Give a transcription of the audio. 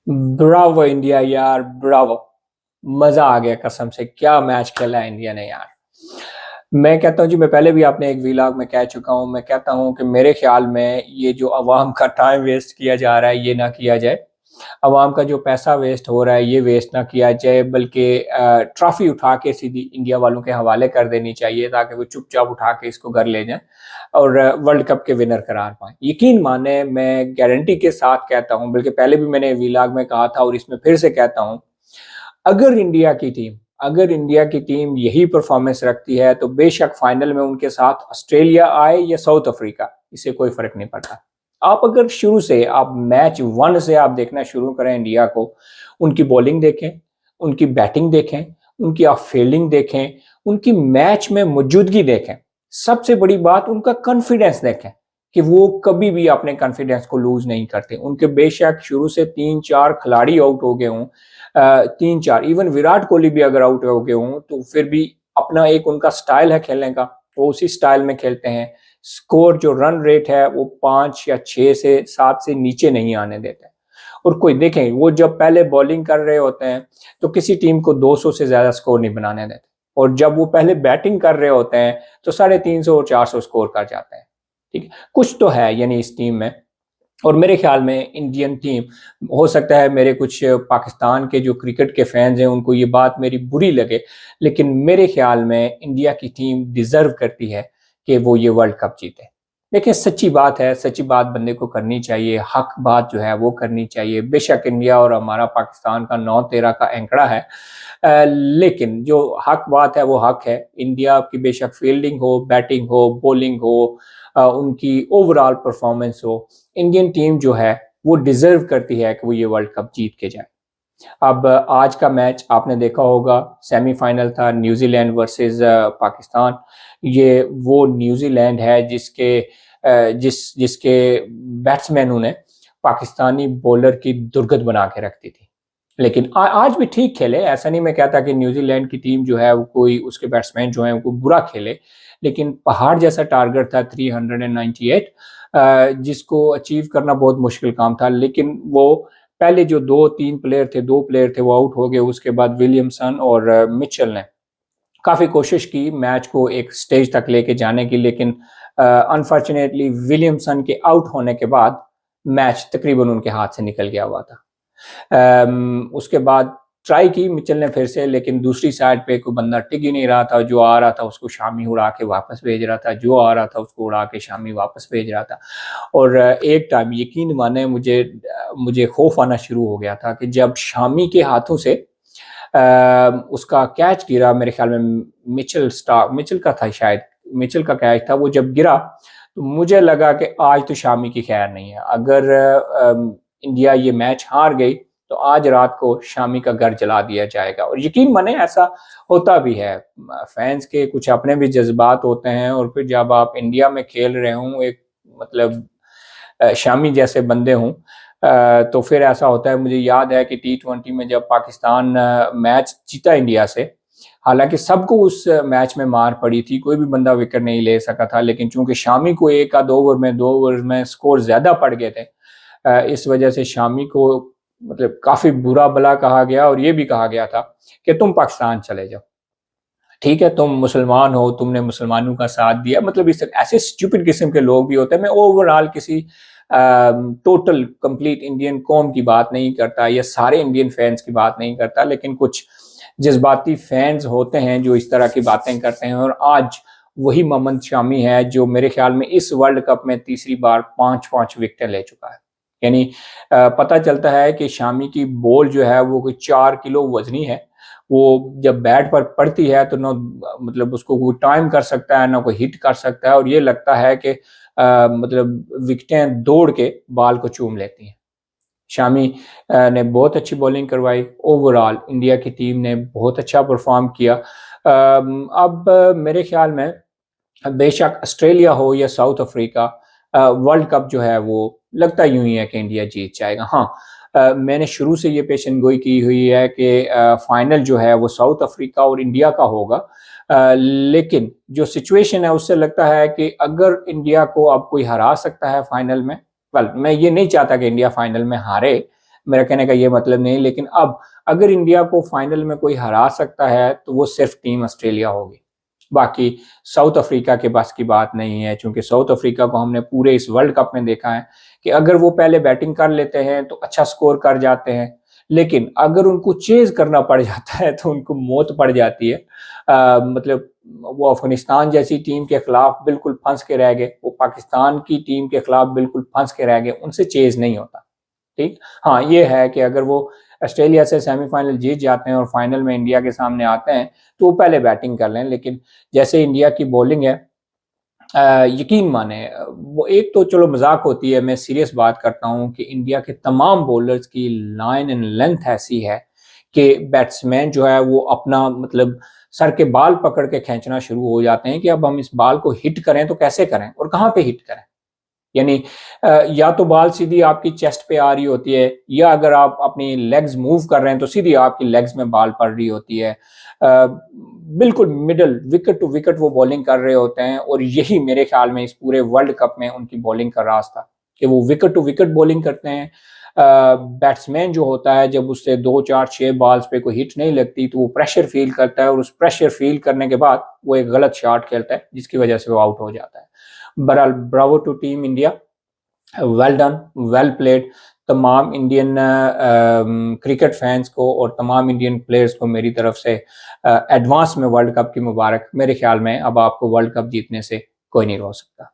Bravo India यार, Bravo. मजा आ गया कसम से, क्या मैच खेला है इंडिया ने यार। मैं कहता हूँ जी, मैं पहले भी आपने एक वीलॉग में कह चुका हूँ, मैं कहता हूँ कि मेरे ख्याल में ये जो अवाम का टाइम वेस्ट किया जा रहा है ये ना किया जाए। अवाम का जो पैसा वेस्ट हो रहा है ये वेस्ट ना किया जाए, बल्कि ट्रॉफी उठा के सीधी इंडिया वालों के हवाले कर देनी चाहिए ताकि वो चुपचाप उठा के इसको घर ले जाएं और वर्ल्ड कप के विनर करार पाएं। यकीन माने, मैं गारंटी के साथ कहता हूं, बल्कि पहले भी मैंने वीलॉग में कहा था और इसमें फिर से कहता हूं, अगर इंडिया की टीम अगर इंडिया की टीम यही परफॉर्मेंस रखती है तो बेशक फाइनल में उनके साथ ऑस्ट्रेलिया आए या साउथ अफ्रीका, इससे कोई फर्क नहीं पड़ता। आप अगर शुरू से आप मैच वन से आप देखना शुरू करें इंडिया को, उनकी बॉलिंग देखें, उनकी बैटिंग देखें, उनकी आप फील्डिंग देखें, उनकी मैच में मौजूदगी देखें, सबसे बड़ी बात उनका कॉन्फिडेंस देखें कि वो कभी भी अपने कॉन्फिडेंस को लूज नहीं करते। उनके बेशक शुरू से 3-4 खिलाड़ी आउट हो गए हों, 3-4 इवन विराट कोहली भी अगर आउट हो गए हों, तो फिर भी अपना एक उनका स्टाइल है खेलने का, वो उसी स्टाइल में खेलते हैं। स्कोर जो रन रेट है वो 5 या 6 से 7 से नीचे नहीं आने देते। और कोई देखें, वो जब पहले बॉलिंग कर रहे होते हैं तो किसी टीम को 200 से ज्यादा स्कोर नहीं बनाने देते, और जब वो पहले बैटिंग कर रहे होते हैं तो 350 और 400 स्कोर कर जाते हैं। ठीक है, कुछ तो है यानी इस टीम में। और मेरे ख्याल में इंडियन टीम, हो सकता है मेरे कुछ पाकिस्तान के जो क्रिकेट के फैंस हैं उनको ये बात मेरी बुरी लगे, लेकिन मेरे ख्याल में इंडिया की टीम डिजर्व करती है कि वो ये वर्ल्ड कप जीते। देखिए, सच्ची बात है, सच्ची बात बंदे को करनी चाहिए, हक बात जो है वो करनी चाहिए। बेशक इंडिया और हमारा पाकिस्तान का 9-13 का आंकड़ा है, लेकिन जो हक बात है वो हक है। इंडिया की बेशक फील्डिंग हो, बैटिंग हो, बॉलिंग हो, उनकी ओवरऑल परफॉर्मेंस हो, इंडियन टीम जो है वो डिजर्व करती है कि वो ये वर्ल्ड कप जीत के जाए। अब आज का मैच आपने देखा होगा, सेमीफाइनल था, न्यूजीलैंड वर्सेस पाकिस्तान। ये वो न्यूजीलैंड है जिसके बैट्समैनों ने पाकिस्तानी बॉलर की दुर्गत बना के रखती थी। लेकिन आज भी ठीक खेले, ऐसा नहीं मैं कहता कि न्यूजीलैंड की टीम जो है वो कोई उसके बैट्समैन जो है वो बुरा खेले, लेकिन पहाड़ जैसा टारगेट था 398, जिसको अचीव करना बहुत मुश्किल काम था। लेकिन वो पहले जो 2-3 प्लेयर थे, 2 प्लेयर थे, वो आउट हो गए। उसके बाद विलियमसन और मिचेल ने काफ़ी कोशिश की मैच को एक स्टेज तक लेके जाने की, लेकिन अनफॉर्चुनेटली विलियमसन के आउट होने के बाद मैच तकरीबन उनके हाथ से निकल गया हुआ था। उसके बाद ट्राई की मिचेल ने फिर से, लेकिन दूसरी साइड पे कोई बंदा टिक ही नहीं रहा था। जो आ रहा था उसको शामी उड़ा के वापस भेज रहा था, जो आ रहा था उसको उड़ा के शामी वापस भेज रहा था। और एक टाइम यकीन माने मुझे खौफ आना शुरू हो गया था कि जब शामी के हाथों से उसका कैच गिरा, मेरे ख्याल में मिचेल का था शायद, मिचेल का कैच था, वो जब गिरा तो मुझे लगा कि आज तो शामी की खैर नहीं है। अगर इंडिया ये मैच हार गई तो आज रात को शामी का घर जला दिया जाएगा। और यकीन माने ऐसा होता भी है, फैंस के कुछ अपने भी जज्बात होते हैं, और फिर जब आप इंडिया में खेल रहे हों, एक मतलब शामी जैसे बंदे हों, तो फिर ऐसा होता है। मुझे याद है कि T20 में जब पाकिस्तान मैच जीता इंडिया से, हालांकि सबको उस मैच में मार पड़ी थी, कोई भी बंदा विकेट नहीं ले सका था, लेकिन चूंकि शामी को एक आध दो ओवर में स्कोर ज्यादा पड़ गए थे, इस वजह से शामी को मतलब काफी बुरा भला कहा गया, और ये भी कहा गया था कि तुम पाकिस्तान चले जाओ, ठीक है, तुम मुसलमान हो, तुमने मुसलमानों का साथ दिया। मतलब इस ऐसे स्टूपिड किस्म के लोग भी होते हैं। मैं ओवरऑल किसी टोटल कंप्लीट इंडियन कौम की बात नहीं करता या सारे इंडियन फैंस की बात नहीं करता, लेकिन कुछ जज्बाती फैंस होते हैं जो इस तरह की बातें करते हैं। और आज वही मोहम्मद शामी है जो मेरे ख्याल में इस वर्ल्ड कप में तीसरी बार 5-5 विकेटें ले चुका है। यानी पता चलता है कि शामी की बॉल जो है वो कोई 4 किलो वजनी है। वो जब बैट पर पड़ती है तो ना मतलब उसको कोई टाइम कर सकता है, ना कोई हिट कर सकता है, और ये लगता है कि मतलब विकेटें दौड़ के बाल को चूम लेती हैं। शामी ने बहुत अच्छी बॉलिंग करवाई। ओवरऑल इंडिया की टीम ने बहुत अच्छा परफॉर्म किया। अब मेरे ख्याल में बेशक ऑस्ट्रेलिया हो या साउथ अफ्रीका, वर्ल्ड कप जो है वो लगता यूं ही है कि इंडिया जीत जाएगा। हाँ, मैंने शुरू से ये पेशन गोई की हुई है कि फाइनल जो है वो साउथ अफ्रीका और इंडिया का होगा, लेकिन जो सिचुएशन है उससे लगता है कि अगर इंडिया को अब कोई हरा सकता है फाइनल में, वेल मैं ये नहीं चाहता कि इंडिया फाइनल में हारे, मेरा कहने का ये मतलब नहीं, लेकिन अब अगर इंडिया को फाइनल में कोई हरा सकता है तो वो सिर्फ टीम ऑस्ट्रेलिया होगी। बाकी साउथ अफ्रीका के बस की बात नहीं है, क्योंकि साउथ अफ्रीका को हमने पूरे इस वर्ल्ड कप में देखा है कि अगर वो पहले बैटिंग कर लेते हैं तो अच्छा स्कोर कर जाते हैं, लेकिन अगर उनको चेज करना पड़ जाता है तो उनको मौत पड़ जाती है। मतलब वो अफगानिस्तान जैसी टीम के खिलाफ बिल्कुल फंस के रह गए, वो पाकिस्तान की टीम के खिलाफ बिल्कुल फंस के रह गए, उनसे चेज नहीं होता। ठीक, हाँ ये है कि अगर वो ऑस्ट्रेलिया से सेमीफाइनल जीत जाते हैं और फाइनल में इंडिया के सामने आते हैं तो वो पहले बैटिंग कर लें, लेकिन जैसे इंडिया की बॉलिंग है, यकीन माने वो एक तो चलो मजाक होती है, मैं सीरियस बात करता हूँ कि इंडिया के तमाम बॉलर्स की लाइन एंड लेंथ ऐसी है कि बैट्समैन जो है वो अपना मतलब सर के बाल पकड़ के खींचना शुरू हो जाते हैं कि अब हम इस बाल को हिट करें तो कैसे करें और कहाँ पे हिट करें। यानी या तो बॉल सीधी आपकी चेस्ट पे आ रही होती है, या अगर आप अपनी लेग्स मूव कर रहे हैं तो सीधी आपकी लेग्स में बॉल पड़ रही होती है। बिल्कुल मिडल विकेट टू विकेट वो बॉलिंग कर रहे होते हैं, और यही मेरे ख्याल में इस पूरे वर्ल्ड कप में उनकी बॉलिंग का राज था कि वो विकेट टू विकेट बॉलिंग करते हैं। बैट्समैन जो होता है जब उससे 2 4 6 बॉल्स पे कोई हिट नहीं लगती तो वो प्रेशर फील करता है, और उस प्रेशर फील करने के बाद वो एक गलत शॉट खेलता है जिसकी वजह से वो आउट हो जाता है। बहरहाल bravo to team India, well done, well played. तमाम इंडियन क्रिकेट फैंस को और तमाम इंडियन प्लेयर्स को मेरी तरफ से एडवांस में वर्ल्ड कप की मुबारक। मेरे ख्याल में अब आपको वर्ल्ड कप जीतने से कोई नहीं रोक सकता।